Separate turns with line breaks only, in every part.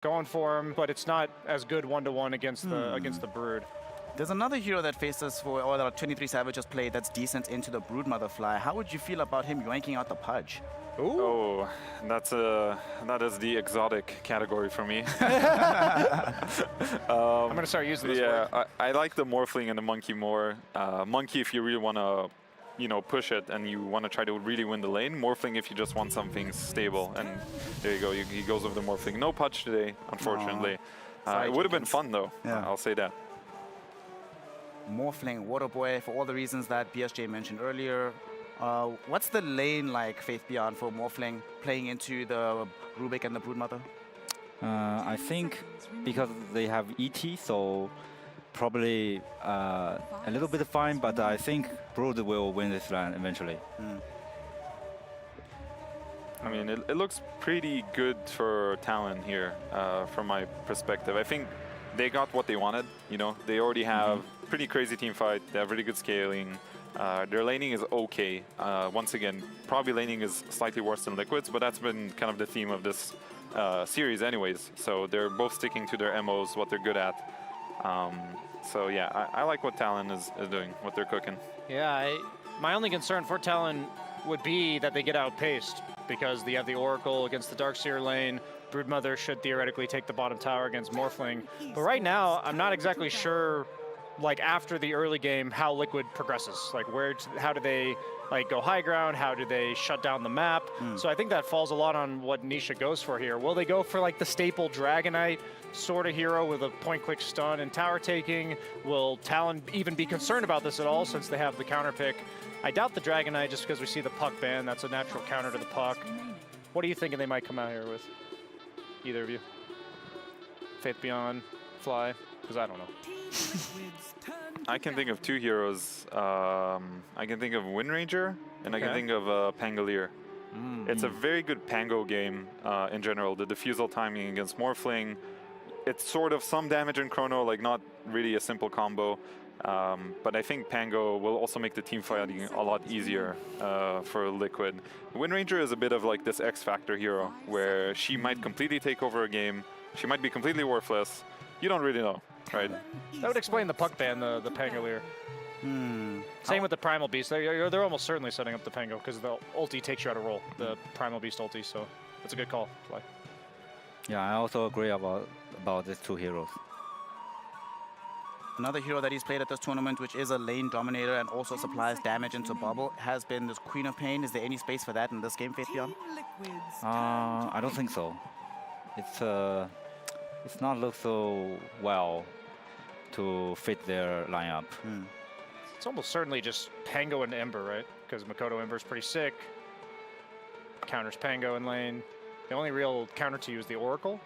going for him, but it's not as good one-to-one against the Brood.
There's another hero that faces for, or that 23 Savages played that's decent into the Broodmother Fly. How would you feel about him yoinking out the Pudge?
Ooh.
Oh, that is the exotic category for me.
I'm gonna start using this word.
I like the Morphling and the Monkey more. Monkey if you really want to, push it and you want to try to really win the lane. Morphling if you just want something stable. And there you go, he goes with the Morphling. No Pudge today, unfortunately. It would have been fun though, I'll say that.
Morphling, Waterboy, for all the reasons that BSJ mentioned earlier. What's the lane like, Faith Beyond, for Morphling playing into the Rubik and the Broodmother?
I think because they have ET, so probably a little bit fine, but I think Brood will win this lane eventually.
I mean, it looks pretty good for Talon here, from my perspective. I think they got what they wanted. They already have pretty crazy team fight. They have really good scaling. Their laning is okay. Once again, probably laning is slightly worse than Liquid's, but that's been kind of the theme of this series anyways. So they're both sticking to their MOs, what they're good at. So yeah, I like what Talon is doing, what they're cooking.
Yeah, my only concern for Talon would be that they get outpaced because they have the Oracle against the Darkseer lane. Broodmother should theoretically take the bottom tower against Morphling. But right now, I'm not exactly sure, like after the early game, how Liquid progresses. Like how do they go high ground? How do they shut down the map? So I think that falls a lot on what Nisha goes for here. Will they go for like the staple Dragonite sort of hero with a point-click stun and tower taking? Will Talon even be concerned about this at all since they have the counter pick? I doubt the Dragonite just because we see the puck ban. That's a natural counter to the puck. What are you thinking they might come out here with? Either of you? Faith Beyond, Fly? Because I don't know.
I can think of two heroes. I can think of Windranger, and I can think of Pangolier. It's a very good Pango game in general. The defusal timing against Morphling. It's sort of some damage in Chrono, like not really a simple combo. But I think Pango will also make the team fighting a lot easier for Liquid. Windranger is a bit of like this X-Factor hero, where she might completely take over a game. She might be completely worthless. You don't really know, right?
That would explain the puck ban, the Pangolier. Same with the Primal Beast. They're almost certainly setting up the Pango because the ulti takes you out of roll, the Primal Beast ulti, so that's a good call, Fly.
Yeah, I also agree about these two heroes.
Another hero that he's played at this tournament, which is a lane dominator and also supplies damage into bubble, has been this Queen of Pain. Is there any space for that in this game, Faith Beyond?
I don't think so. It's not look so well to fit their lineup.
It's almost certainly just Pango and Ember, right? Because Makoto Ember is pretty sick. Counters Pango in lane. The only real counter to you is the Oracle.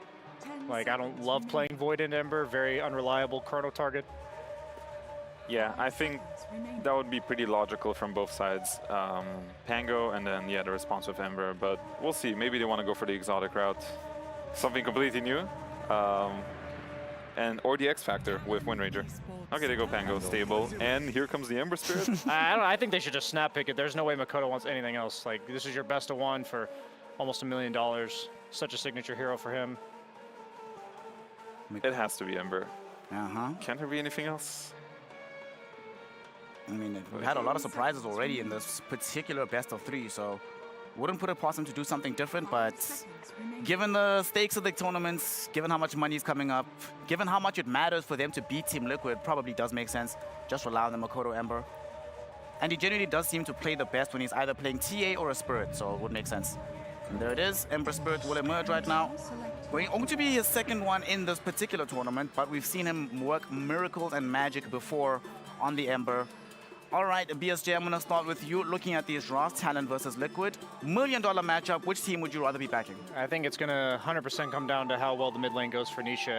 Like, I don't love playing Void and Ember. Very unreliable chrono target.
Yeah, I think that would be pretty logical from both sides. Pango and then, yeah, the response with Ember. But we'll see. Maybe they want to go for the exotic route. Something completely new. Or the X Factor with Windranger. Okay, they go Pango, stable. And here comes the Ember Spirit.
I think they should just snap pick it. There's no way Makoto wants anything else. Like, this is your best of one for almost $1 million. Such a signature hero for him.
It has to be Ember. Can't there be anything else?
I mean, we've had a lot of surprises already in this particular best of 3, so wouldn't put it past them to do something different, but given the stakes of the tournaments, given how much money is coming up, given how much it matters for them to beat Team Liquid, probably does make sense. Just rely on the Makoto Ember. And he generally does seem to play the best when he's either playing TA or a Spirit, so it would make sense. And there it is, Ember Spirit will emerge right now. Going to be his second one in this particular tournament, but we've seen him work miracles and magic before on the Ember. All right, BSJ, I'm going to start with you. Looking at these draws, Talon versus Liquid. $1 million matchup. Which team would you rather be backing?
I think it's going to 100% come down to how well the mid lane goes for Nisha.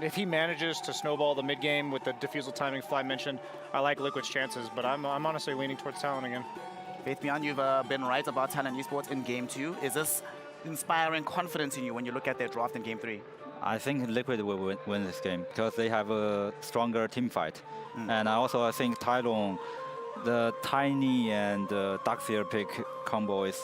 If he manages to snowball the mid game with the defusal timing Fly mentioned, I like Liquid's chances, but I'm honestly leaning towards Talon again.
Faith Beyond, you've been right about Talon Esports in Game 2. Is this inspiring confidence in you when you look at their draft in Game 3?
I think Liquid will win this game because they have a stronger team fight. And I think Talon, the Tiny and Darkseer pick combo is